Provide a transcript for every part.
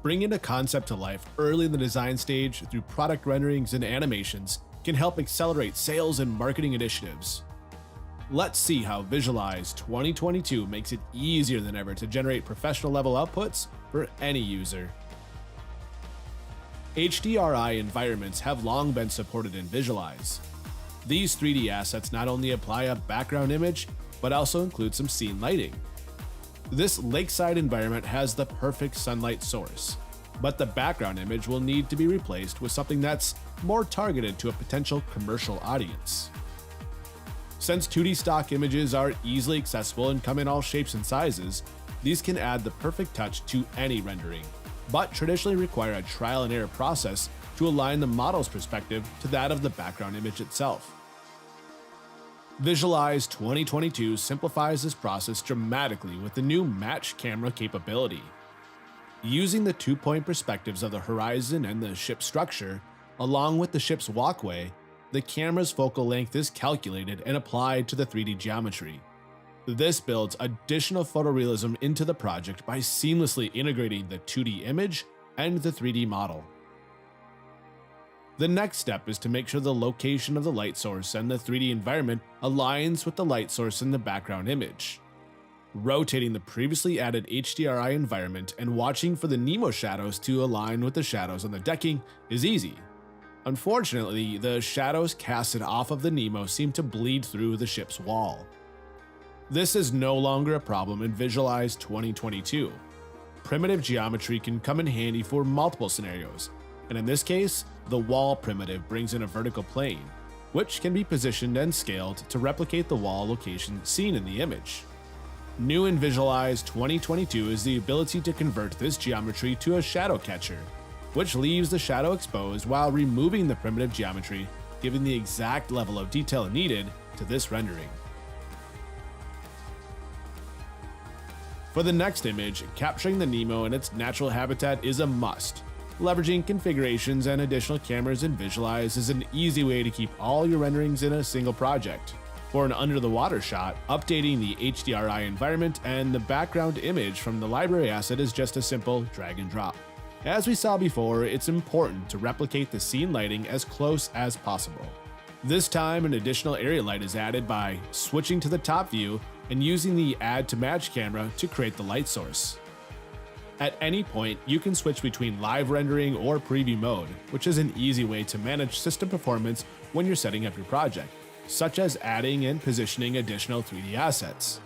Bringing a concept to life early in the design stage through product renderings and animations can help accelerate sales and marketing initiatives. Let's see how Visualize 2022 makes it easier than ever to generate professional level outputs for any user. HDRI environments have long been supported in Visualize. These 3D assets not only apply a background image, but also include some scene lighting. This lakeside environment has the perfect sunlight source, but the background image will need to be replaced with something that's more targeted to a potential commercial audience. Since 2D stock images are easily accessible and come in all shapes and sizes, these can add the perfect touch to any rendering, but traditionally require a trial and error process to align the model's perspective to that of the background image itself. Visualize 2022 simplifies this process dramatically with the new match camera capability. Using the 2-point perspectives of the horizon and the ship's structure, along with the ship's walkway, the camera's focal length is calculated and applied to the 3D geometry. This builds additional photorealism into the project by seamlessly integrating the 2D image and the 3D model. The next step is to make sure the location of the light source and the 3D environment aligns with the light source in the background image. Rotating the previously added HDRI environment and watching for the Nemo shadows to align with the shadows on the decking is easy. Unfortunately, the shadows casted off of the Nemo seem to bleed through the ship's wall. This is no longer a problem in Visualize 2022. Primitive geometry can come in handy for multiple scenarios, and in this case, the wall primitive brings in a vertical plane, which can be positioned and scaled to replicate the wall location seen in the image. New in Visualize 2022 is the ability to convert this geometry to a shadow catcher, which leaves the shadow exposed while removing the primitive geometry, giving the exact level of detail needed to this rendering. For the next image, capturing the Nemo in its natural habitat is a must. Leveraging configurations and additional cameras in Visualize is an easy way to keep all your renderings in a single project. For an under-the-water shot, updating the HDRI environment and the background image from the library asset is just a simple drag and drop. As we saw before, it's important to replicate the scene lighting as close as possible. This time, an additional area light is added by switching to the top view and using the Add to Match camera to create the light source. At any point, you can switch between live rendering or preview mode, which is an easy way to manage system performance when you're setting up your project, such as adding and positioning additional 3D assets.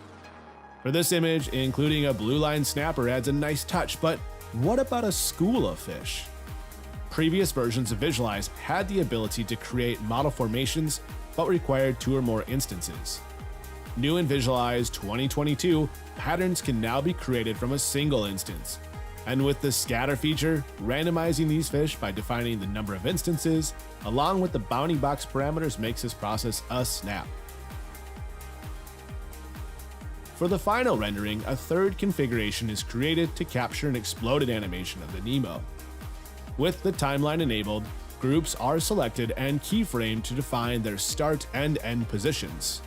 For this image, including a blue line snapper adds a nice touch, but what about a school of fish? Previous versions of Visualize had the ability to create model formations, but required 2 or more instances. New in Visualize 2022, patterns can now be created from a single instance. And with the scatter feature, randomizing these fish by defining the number of instances, along with the bounding box parameters, makes this process a snap. For the final rendering, a third configuration is created to capture an exploded animation of the Nemo. With the timeline enabled, groups are selected and keyframed to define their start and end positions.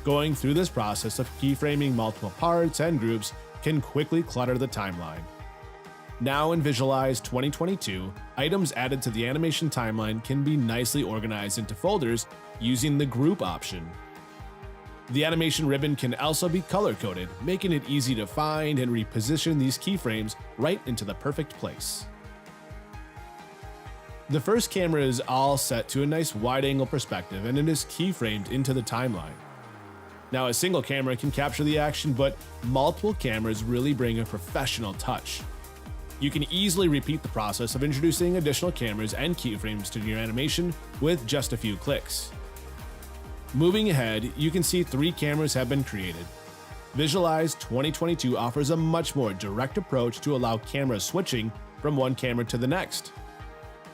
Going through this process of keyframing multiple parts and groups can quickly clutter the timeline. Now in Visualize 2022, items added to the animation timeline can be nicely organized into folders using the group option. The animation ribbon can also be color-coded, making it easy to find and reposition these keyframes right into the perfect place. The first camera is all set to a nice wide-angle perspective and it is keyframed into the timeline. Now, a single camera can capture the action, but multiple cameras really bring a professional touch. You can easily repeat the process of introducing additional cameras and keyframes to your animation with just a few clicks. Moving ahead, you can see 3 cameras have been created. Visualize 2022 offers a much more direct approach to allow camera switching from one camera to the next.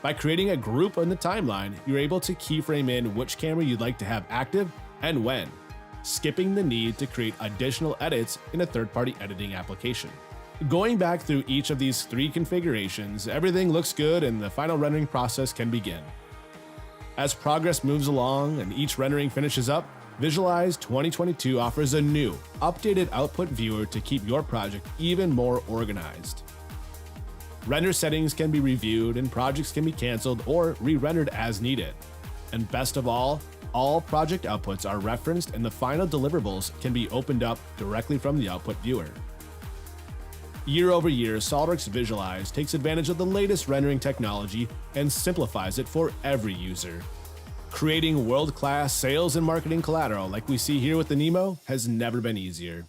By creating a group on the timeline, you're able to keyframe in which camera you'd like to have active and when, skipping the need to create additional edits in a third-party editing application. Going back through each of these 3 configurations, everything looks good and the final rendering process can begin. As progress moves along and each rendering finishes up, Visualize 2022 offers a new, updated output viewer to keep your project even more organized. Render settings can be reviewed and projects can be canceled or re-rendered as needed. And best of all project outputs are referenced and the final deliverables can be opened up directly from the output viewer. Year over year, SOLIDWORKS Visualize takes advantage of the latest rendering technology and simplifies it for every user. Creating world-class sales and marketing collateral like we see here with the Nemo has never been easier.